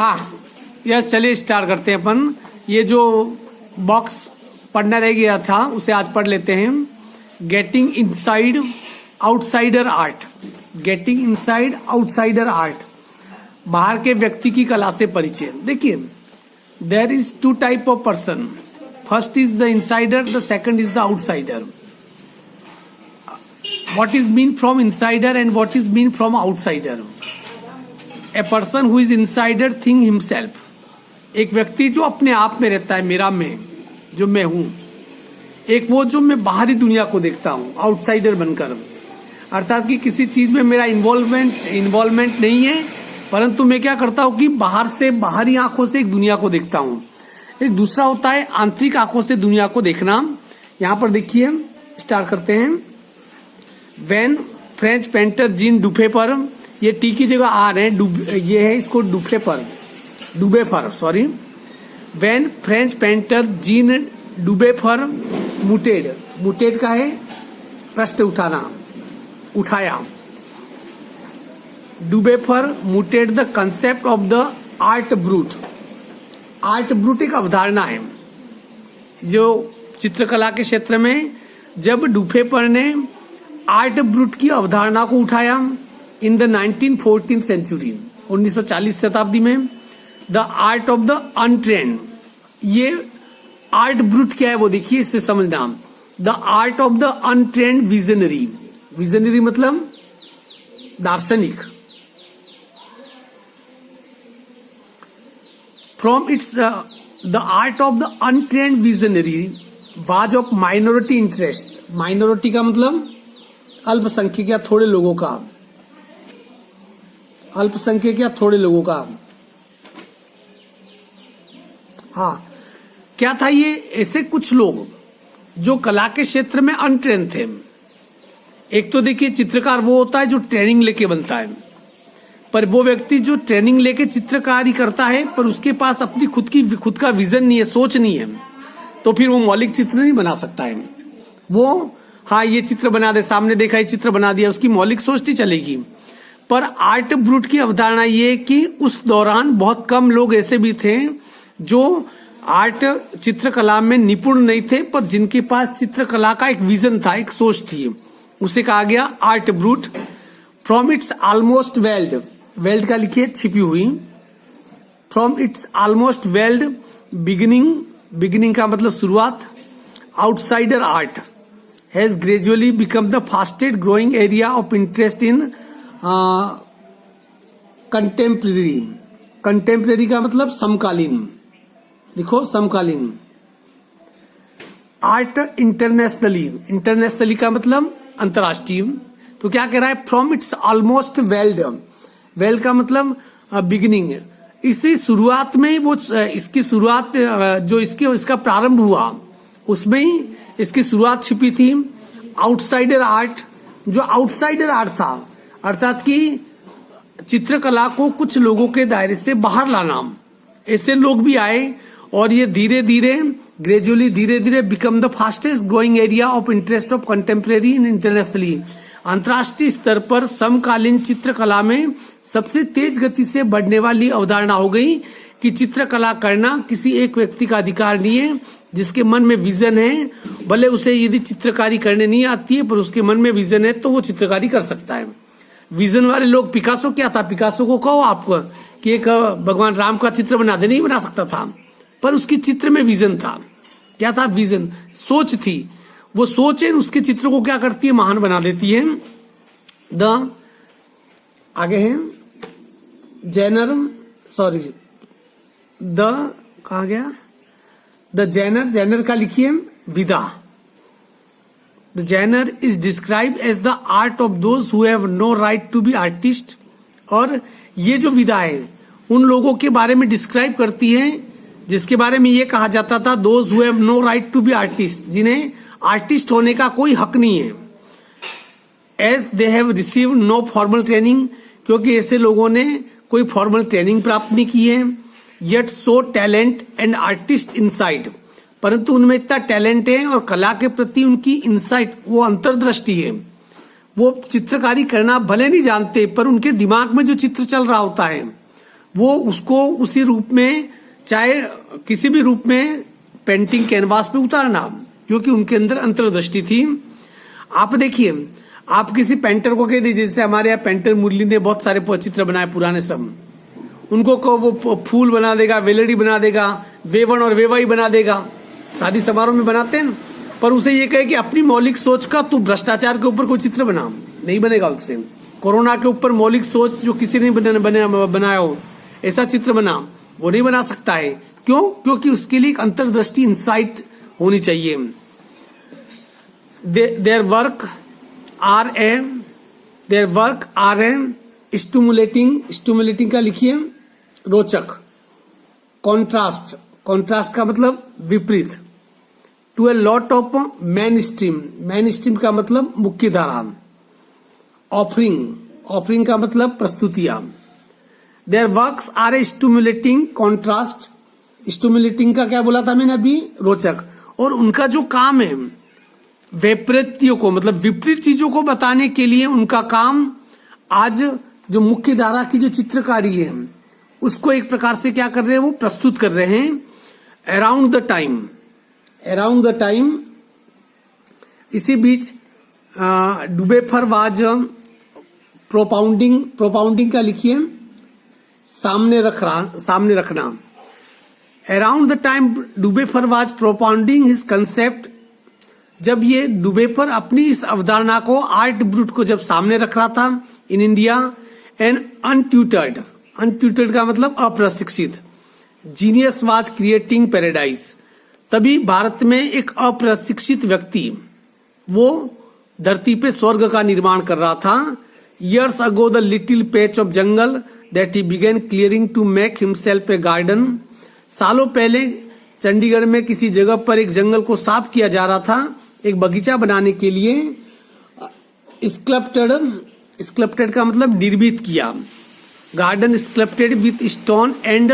हाँ यह चलिए स्टार्ट करते हैं अपन। ये जो बॉक्स पढ़ना रह गया था उसे आज पढ़ लेते हैं। Getting inside outsider art. Getting inside outsider art, बाहर के व्यक्ति की कला से परिचय। देखिए, there is two type of person. First is the insider, the second is the outsider. What is mean from insider and what is mean from outsider? A person who is insider think himself. एक व्यक्ति जो अपने आप में रहता है, मेरा मैं, जो मैं हूं। एक वो जो मैं बाहरी दुनिया को देखता हूं आउटसाइडर बनकर, अर्थात कि किसी चीज में मेरा इन्वॉल्वमेंट नहीं है, परंतु मैं क्या करता हूं कि बाहर से, बाहरी आंखों से एक दुनिया को देखता हूं। एक दूसरा होता है आंतरिक आंखों से दुनिया को देखना। यहां पर देखिए, स्टार्ट करते हैं। When French painter Jean Dubuffet, ये टी की जगह आर है, ये है इसको Dubuffet sorry. When French painter Jean Dubuffet mooted का है प्रश्न उठाया। Dubuffet mooted the concept of the art brut. Art brut एक अवधारणा है जो चित्रकला के क्षेत्र में, जब डुफेपर ने आर्ट ब्रूट की अवधारणा को उठाया इन द 1914 सेंचुरी, 1940 शताब्दी में। The art of the untrained, ये आर्ट ब्रूट क्या है वो देखिए, इससे समझना। The art of the untrained visionary. Visionary मतलब दार्शनिक। From its the art of the untrained visionary was of minority interest. Minority का मतलब अल्पसंख्यक या थोड़े लोगों का, अल्पसंख्यक या थोड़े लोगों का। हाँ, क्या था ये? ऐसे कुछ लोग जो कला के क्षेत्र में अनट्रेन थे। एक तो देखिए, चित्रकार वो होता है जो ट्रेनिंग लेके बनता है, पर वो व्यक्ति जो ट्रेनिंग लेके चित्रकारी करता है पर उसके पास अपनी खुद का विजन नहीं है, सोच नहीं है, तो फिर वो मौलिक चित्र नहीं बना सकता है। वो हाँ, ये चित्र बना दे, सामने देखा ये चित्र बना दिया, उसकी मौलिक सोच नहीं चलेगी। पर आर्ट ब्रूट की अवधारणा ये कि उस दौरान बहुत कम लोग ऐसे भी थे जो आर्ट चित्रकला में निपुण नहीं थे, पर जिनके पास चित्रकला का एक विजन था, एक सोच थी। उसे कहा गया art brute. From its almost weld का लिखिए छिपी हुई। From its almost weld beginning का मतलब शुरुआत। Outsider art has gradually become the fastest growing area of interest in contemporary। contemporary का मतलब समकालीन। देखो, समकालीन। आर्ट इंटरनेशनली का मतलब अंतर्राष्ट्रीय। तो क्या कह रहा है? फ्रॉम इट्स ऑलमोस्ट वेल्ड का मतलब बिगिनिंग। इसी शुरुआत में वो, इसकी शुरुआत जो इसका प्रारंभ हुआ उसमें ही इसकी शुरुआत छिपी थी। आउटसाइडर आर्ट, जो आउटसाइडर आर्ट था, अर्थात कि चित्रकला को कुछ लोगों के दायरे से बाहर लाना। ऐसे लोग भी आए और ये धीरे धीरे become the fastest growing area of interest of contemporary in internationally. अंतर्राष्ट्रीय स्तर पर समकालीन चित्रकला में सबसे तेज गति से बढ़ने वाली अवधारणा हो गई कि चित्रकला करना किसी एक व्यक्ति का अधिकार नहीं है। जिसके मन में विजन है, भले उसे यदि चित्रकारी करने नहीं आती है, पर उसके मन में विजन है तो वो चित्रकारी कर सकता है। विजन वाले लोग, पिकासो क्या था? पिकासो को कहो आपको कि एक भगवान राम का चित्र बना दे, नहीं बना सकता था, पर उसकी चित्र में विजन था। क्या था? विजन, सोच थी। वो सोच है उसके चित्र को क्या करती है? महान बना देती है। आगे है कहा गया? द जेनर का लिखिए विदा। The genre is describe as the art of those who have no right to be artist. और ये जो विदा है उन लोगों के बारे में डिस्क्राइब करती है जिसके बारे में ये कहा जाता था, those who have no right to be artist, जिन्हें आर्टिस्ट होने का कोई हक नहीं है। As they have receive no formal training, क्योंकि ऐसे लोगों ने कोई फॉर्मल ट्रेनिंग प्राप्त नहीं की है। Yet so talent and artist insight, परंतु उनमें इतना टैलेंट है और कला के प्रति उनकी इनसाइट, वो अंतर्दृष्टि है। वो चित्रकारी करना भले नहीं जानते, पर उनके दिमाग में जो चित्र चल रहा होता है वो उसको उसी रूप में, चाहे किसी भी रूप में, पेंटिंग कैनवास पे उतारना, क्योंकि उनके अंदर अंतर्दृष्टि थी। आप देखिए, आप किसी पेंटर को कह दीजिए, जैसे हमारे यहाँ पेंटर मुरली ने बहुत सारे चित्र बनाए पुराने सब, उनको को वो फूल बना देगा, वेलड़ी बना देगा, वेवन और वेवाई बना देगा, शादी समारोह में बनाते हैं। पर उसे ये कहे कि अपनी मौलिक सोच का तू भ्रष्टाचार के ऊपर कोई चित्र बना, नहीं बनेगा उससे। कोरोना के ऊपर मौलिक सोच जो किसी ने बनाया हो, ऐसा चित्र बना, वो नहीं बना सकता है। क्यों? क्योंकि उसके लिए एक अंतर्दृष्टि, इंसाइट होनी चाहिए। Their work are a stimulating का लिखिए रोचक, कॉन्ट्रास्ट का मतलब विपरीत, to a lot of mainstream का मतलब मुख्य धारा, ऑफरिंग का मतलब प्रस्तुतियां। Their works are a stimulating contrast, stimulating का क्या बोला था मैंने अभी, रोचक। और उनका जो काम है वैपरीत्यों को, मतलब विपरीत चीजों को बताने के लिए उनका काम, आज जो मुख्य धारा की जो चित्रकारी है उसको एक प्रकार से क्या कर रहे हैं, वो प्रस्तुत कर रहे हैं। अराउंड द टाइम इसी बीच डुबेफर वाज प्रोपाउंडिंग का लिखिए सामने रखना। Around the time Dubuffet was propounding his concept, जब ये डुबेफर अपनी इस अवधारणा को, आर्ट ब्रूट को जब सामने रख रहा था इन इंडिया, एंड अनट्यूटर्ड का मतलब अप्रशिक्षित, जीनियस वाज क्रिएटिंग पैराडाइज, तभी भारत में एक अप्रशिक्षित व्यक्ति वो धरती पे स्वर्ग का निर्माण कर रहा था। Years ago, the little patch of jungle that he began clearing to make himself a garden, सालों पहले चंडीगढ़ में किसी जगह पर एक जंगल को साफ किया जा रहा था एक बगीचा बनाने के लिए। स्कल्प्टेड का मतलब निर्मित किया, garden sculpted with stone and,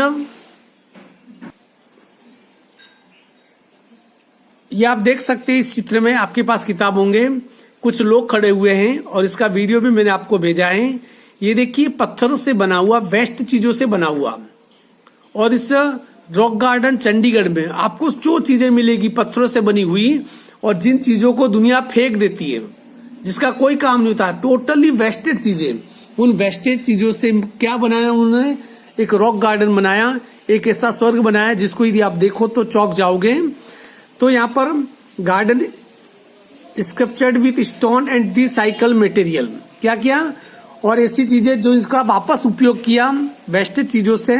ये आप देख सकते हैं इस चित्र में, आपके पास किताब होंगे, कुछ लोग खड़े हुए हैं और इसका वीडियो भी मैंने आपको भेजा है। ये देखिए पत्थरों से बना हुआ, वेस्ट चीजों से बना हुआ, और इस रॉक गार्डन चंडीगढ़ में आपको जो चीजें मिलेगी पत्थरों से बनी हुई, और जिन चीजों को दुनिया फेंक देती है, जिसका कोई काम नहीं होता, टोटली वेस्टेड चीजें, उन वेस्टेड चीजों से क्या बनाया उन्होंने, एक रॉक गार्डन बनाया, एक ऐसा स्वर्ग बनाया जिसको यदि आप देखो तो चौंक जाओगे। तो यहाँ पर garden sculptured with stone and recycle material, क्या किया, और ऐसी चीजें जो इसका वापस उपयोग किया वेस्टेड चीजों से।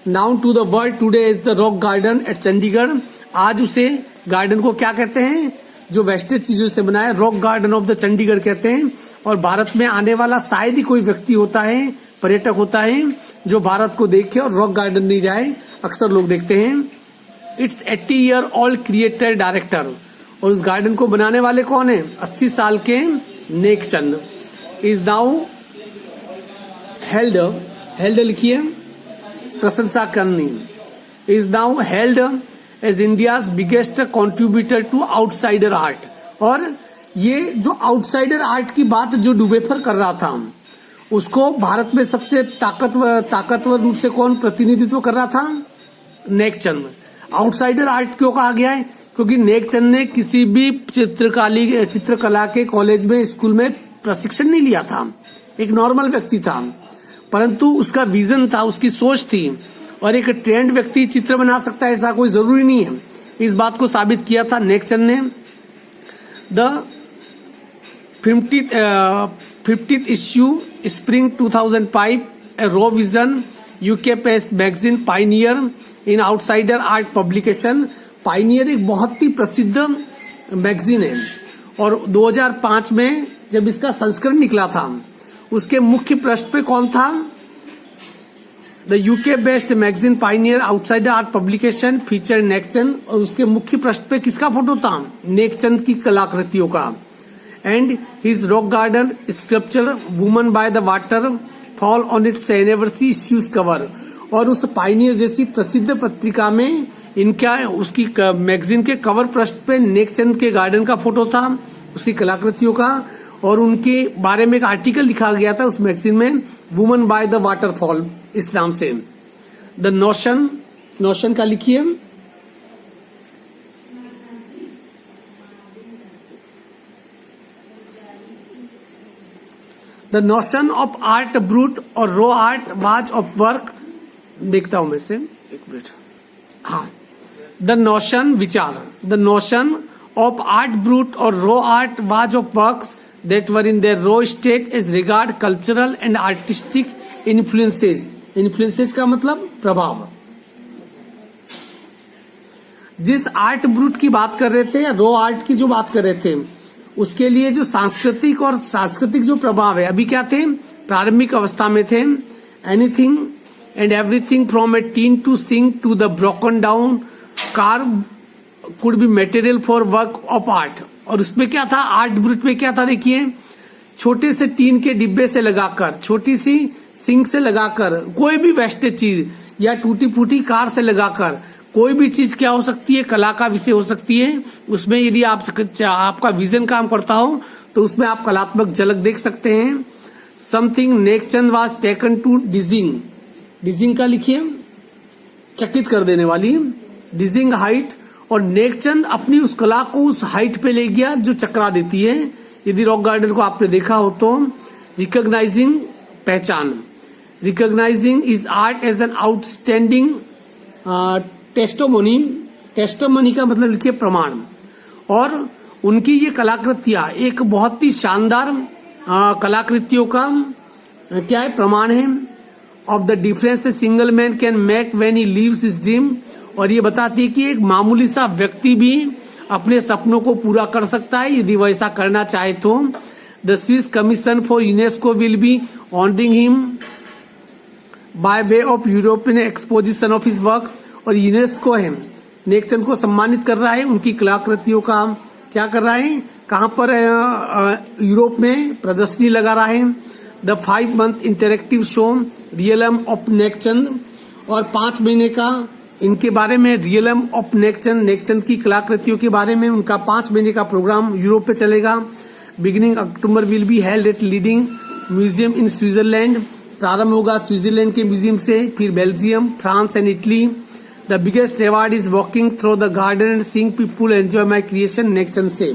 Now to the world today is the rock garden at Chandigarh, आज उसे गार्डन को क्या कहते हैं, जो वेस्टेड चीजों से बनाया, rock garden of the Chandigarh कहते हैं। और भारत में आने वाला शायद ही कोई व्यक्ति होता है, पर्यटक होता है, जो भारत को देखे और रॉक गार्डन नहीं जाए, अक्सर लोग देखते हैं। It's 80 year old creator director, और उस गार्डन को बनाने वाले कौन है, 80 साल के Nek Chand. Is now held लिखिए प्रशंसा करनी, is now held as India's biggest contributor to outsider art. और ये जो आउटसाइडर आर्ट की बात जो डुबेफर कर रहा था, उसको भारत में सबसे ताकतवर रूप से कौन प्रतिनिधित्व कर रहा था, नेकचंद। आउटसाइडर आर्ट क्यों कहा गया है, क्योंकि नेकचंद ने किसी भी चित्रकला के कॉलेज में, स्कूल में प्रशिक्षण नहीं लिया था, एक नॉर्मल व्यक्ति था, परंतु उसका विजन था, उसकी सोच थी, और एक ट्रेंड व्यक्ति चित्र बना सकता है ऐसा कोई जरूरी नहीं है। इस बात को साबित किया था नेकचंद ने। The 50th issue spring 2005 A raw vision UK based magazine pioneer in outsider art publication. Pioneer एक बहुत ही प्रसिद्ध मैगजीन है, और 2005 में जब इसका संस्करण निकला था, उसके मुख्य पृष्ठ पे कौन था, the UK based magazine pioneer outsider art publication feature Nek Chand, और उसके मुख्य पृष्ठ पे किसका फोटो था, नेकचंद की कलाकृतियों का। And his rock garden sculpture woman by the water fall on it's anniversary issues cover, और उस पाइनियर जैसी प्रसिद्ध पत्रिका में इनका, उसकी मैगजीन के कवर पृष्ठ पे नेकचंद के गार्डन का फोटो था, उसकी कलाकृतियों का। और उनके बारे में एक आर्टिकल लिखा गया था उस मैगजीन में, वुमन बाय द वाटरफॉल, इस नाम से। द नोशन का लिखिए। The notion of art brut और raw art was of work, देखता हूं मैं से, एक मिनट। हाँ, द नोशन विचार, the notion of art brut और raw art was of works that were in their raw state as regard cultural and artistic influences. Influences का मतलब प्रभाव। जिस आर्ट ब्रूट की बात कर रहे थे या रो आर्ट की जो बात कर रहे थे, उसके लिए जो सांस्कृतिक जो प्रभाव है, अभी क्या थे, प्रारंभिक अवस्था में थे। Anything and everything from a tin to sink to the broken down car could be material for work of art. और उसमें क्या था, आर्ट ब्रूट में क्या था, देखिए, छोटे से टीन के डिब्बे से लगाकर, छोटी सी सिंक से लगाकर, कोई भी वेस्टेज चीज या टूटी फूटी कार से लगाकर कोई भी चीज क्या हो सकती है, कला का विषय हो सकती है। उसमें यदि आपका विजन काम करता हो तो उसमें आप कलात्मक झलक देख सकते हैं। समथिंग नेक्चंद वाज टेकन टू डिजिंग का लिखिए, चकित कर देने वाली, डिजिंग हाइट। और नेकचंद अपनी उस कला को उस हाइट पे ले गया जो चकरा देती है। यदि रॉक गार्डन को आपने देखा हो तो, रिकॉग्नाइजिंग पहचान, recognizing is art as an outstanding testimony का मतलब लिखिए प्रमाण। और उनकी ये कलाकृतियां एक बहुत ही शानदार कलाकृतियों का क्या है, प्रमाण है। Of the difference a single man can make when he leaves his dream. और ये बताती है कि एक मामूली सा व्यक्ति भी अपने सपनों को पूरा कर सकता है यदि वह ऐसा करना चाहे तो। The Swiss commission for UNESCO will be honouring him by way of European exposition of his works. और यूनेस्को है नेकचंद को सम्मानित कर रहा है, उनकी कलाकृतियों का क्या कर रहा है, कहां पर, यूरोप में प्रदर्शनी लगा रहा है। The 5 month interactive show realm of Nek Chand, और 5 महीने का इनके बारे में, रियलम ऑफ नेकचंद की कलाकृतियों के बारे में उनका 5 महीने का प्रोग्राम यूरोप पे चलेगा। Beginning October will be held at leading museum in Switzerland. प्रारंभ होगा स्विट्जरलैंड के म्यूजियम से, फिर Belgium, France and Italy. The biggest award is walking through the garden and seeing people enjoy my creation, Nek Chand से।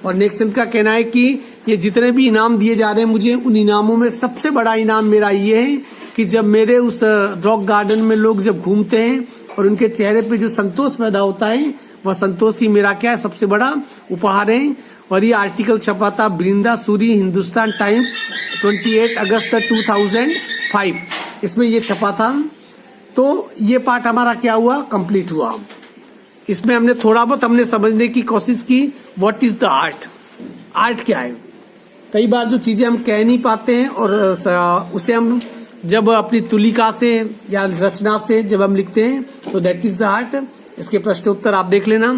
और नेकचंद का कहना है कि ये जितने भी इनाम दिए जा रहे हैं मुझे, उन इनामों में सबसे बड़ा इनाम मेरा ये है कि जब मेरे उस रॉक गार्डन में लोग जब घूमते हैं और उनके चेहरे पे जो संतोष पैदा होता है, वह संतोष ही मेरा क्या है, सबसे बड़ा उपहार है। और ये आर्टिकल छपा था बृंदा सूरी, हिंदुस्तान टाइम्स, 28 अगस्त 2005, इसमें ये छपा था। तो ये पार्ट हमारा क्या हुआ, कंप्लीट हुआ। इसमें हमने थोड़ा बहुत हमने समझने की कोशिश की, what is the art, art क्या है। कई बार जो चीजें हम कह नहीं पाते हैं और उसे हम जब अपनी तुलिका से या रचना से जब हम लिखते हैं तो दैट इज द आर्ट। इसके प्रश्न उत्तर आप देख लेना,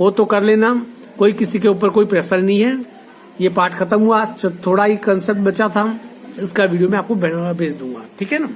हो तो कर लेना, कोई किसी के ऊपर कोई प्रेशर नहीं है। ये पार्ट खत्म हुआ, थोड़ा ही कंसेप्ट बचा था, इसका वीडियो मैं आपको भेज दूंगा, ठीक है ना।